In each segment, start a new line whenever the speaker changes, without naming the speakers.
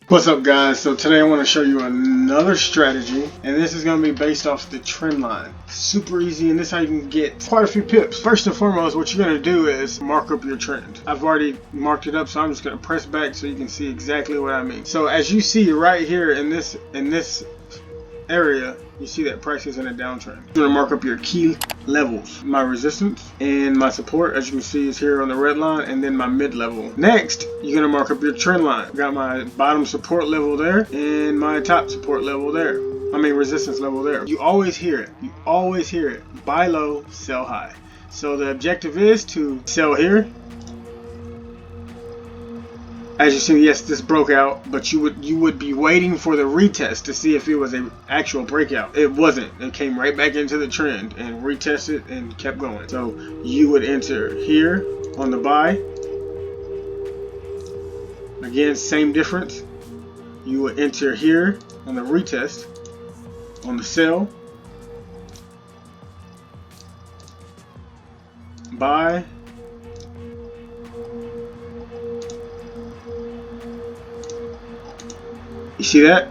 What's up, guys? So today I want to show you another strategy, and this is going to be based off the trend line. Super easy, and this is how you can get quite a few pips. First and foremost, what you're going to do is mark up your trend. I've already marked it up, so I'm just going to press back so you can see exactly what I mean. So as you see right here in this area, you see that price is in a downtrend. You're going to mark up your key levels. My resistance and my support, as you can see, is here on the red line, and then my mid level. Next, you're going to mark up your trend line. Got my bottom support level there and my top support level there. Resistance level there. You always hear it. You always hear it. Buy low, sell high. So the objective is to sell here. As you see, yes, this broke out, but you would be waiting for the retest to see if it was an actual breakout. It wasn't. It came right back into the trend and retested and kept going. So you would enter here on the buy. Again, same difference. You would enter here on the retest, on the sell, buy, you see that?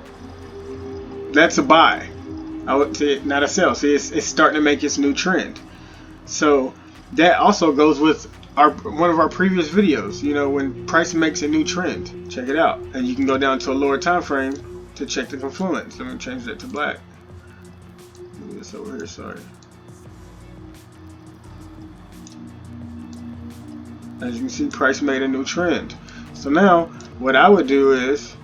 That's a buy. I would say not a sell. See, it's starting to make its new trend. So that also goes with one of our previous videos. You know, when price makes a new trend, check it out, and you can go down to a lower time frame to check the confluence. Let me change that to black. Move this over here. Sorry. As you can see, price made a new trend. So now, what I would do is,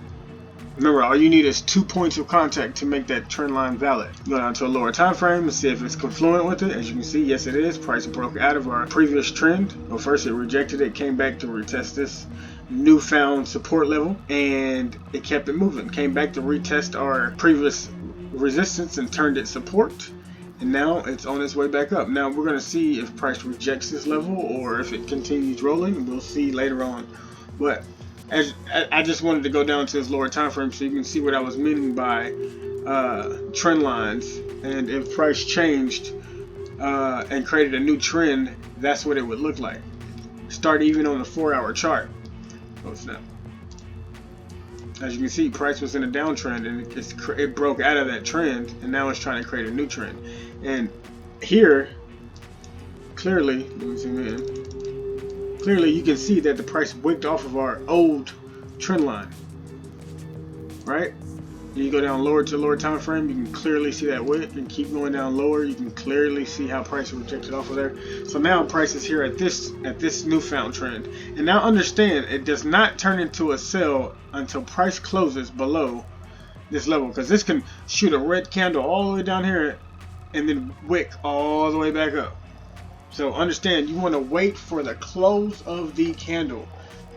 remember, all you need is 2 points of contact to make that trend line valid. Go down to a lower time frame and see if it's confluent with it. As you can see, yes it is. Price broke out of our previous trend. Well, first it rejected it, came back to retest this newfound support level, and it kept it moving. Came back to retest our previous resistance and turned it support. And now it's on its way back up. Now we're going to see if price rejects this level or if it continues rolling. We'll see later on. But I just wanted to go down to this lower time frame so you can see what I was meaning by trend lines, and if price changed and created a new trend, that's what it would look like. Start even on the 4-hour chart. Oh snap! As you can see, price was in a downtrend, and it broke out of that trend, and now it's trying to create a new trend. And here, clearly, let me zoom in. Clearly, you can see that the price wicked off of our old trend line, right? You go down lower to lower time frame, you can clearly see that wick, and keep going down lower, you can clearly see how price rejected off of there. So now price is here at this newfound trend. And now understand, it does not turn into a sell until price closes below this level, because this can shoot a red candle all the way down here and then wick all the way back up. So understand, you want to wait for the close of the candle.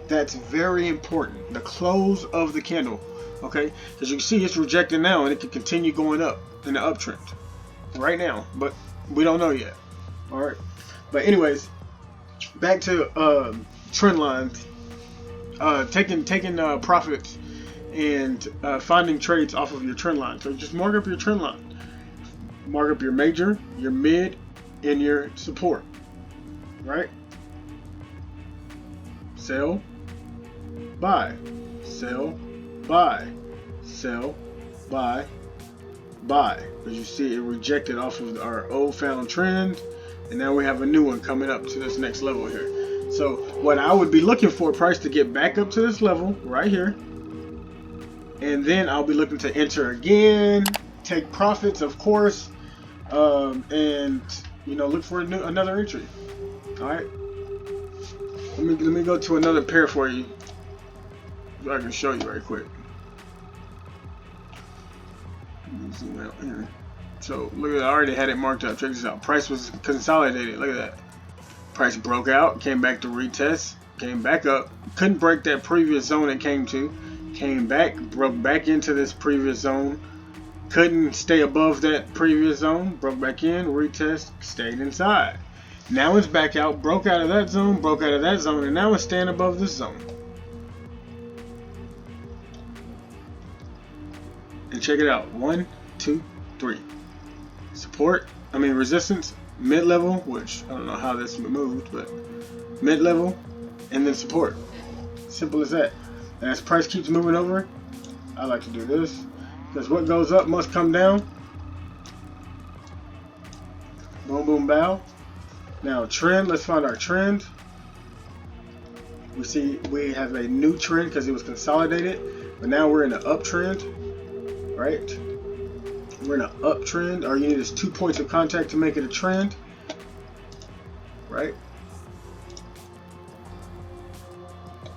That's very important. The close of the candle. Okay? Because you can see it's rejecting now, and it can continue going up in the uptrend right now. But we don't know yet. Alright? But anyways, back to trend lines. Taking profits and finding trades off of your trend line. So just mark up your trend line. Mark up your major, your mid, and your support, right? Sell, buy, sell, buy, sell, buy, buy. As you see, it rejected off of our old found trend, and now we have a new one coming up to this next level here. So what I would be looking for, price to get back up to this level right here, and then I'll be looking to enter again, take profits, of course, and look for another entry. All right. Let me go to another pair for you. I can show you right quick. Let me zoom out here. So look at that. I already had it marked up. Check this out. Price was consolidated. Look at that. Price broke out, came back to retest, came back up. Couldn't break that previous zone it came to. Came back, broke back into this previous zone. Couldn't stay above that previous zone, broke back in, retest, stayed inside. Now it's back out, broke out of that zone, broke out of that zone, and now it's staying above this zone. And check it out, 1, 2, 3. Support, resistance, mid-level, which I don't know how this moved, but mid-level, and then support. Simple as that. And as price keeps moving over, I like to do this because what goes up must come down. Boom, boom, bow. Now trend, let's find our trend. We see we have a new trend because it was consolidated, but now we're in an uptrend, right? We're in an uptrend. All you need is 2 points of contact to make it a trend, right?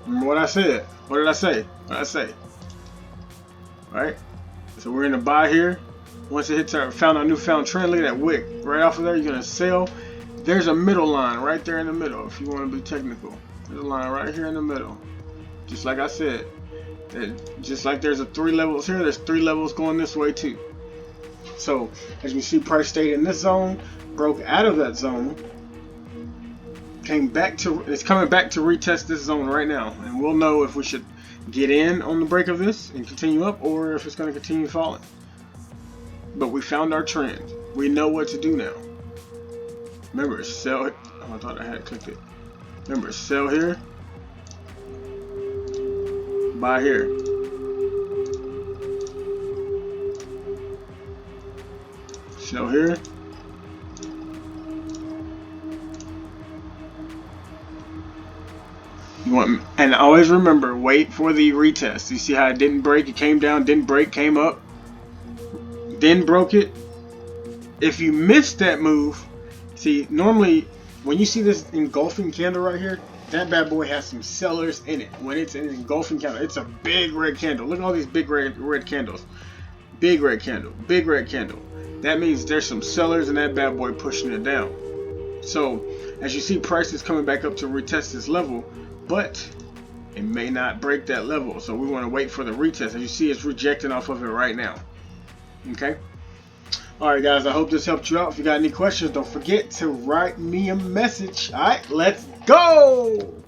Remember what I said. What did I say? What did I say? Right? So we're in a buy here. Once it hits our newfound trend, look at that wick. Right off of there, you're gonna sell. There's a middle line right there in the middle if you want to be technical. There's a line right here in the middle. Just like I said. Just like there's 3 levels here, there's 3 levels going this way too. So as you see, price stayed in this zone, broke out of that zone, it's coming back to retest this zone right now, and we'll know if we should get in on the break of this and continue up, or if it's going to continue falling. But we found our trend. We know what to do now. Remember, sell it. Oh, I thought I had clicked it. Remember, sell here, buy here. Sell here. You want, and always remember, wait for the retest. You see how it didn't break, it came down, didn't break, came up, then broke it. If you missed that move, see, normally when you see this engulfing candle right here, that bad boy has some sellers in it. When it's an engulfing candle, it's a big red candle. Look at all these big red candles. Big red candle, big red candle. That means there's some sellers in that bad boy pushing it down. So as you see, price is coming back up to retest this level, but it may not break that level. So we want to wait for the retest. As you see, it's rejecting off of it right now. Okay. Alright guys, I hope this helped you out. If you got any questions, don't forget to write me a message. Alright, let's go!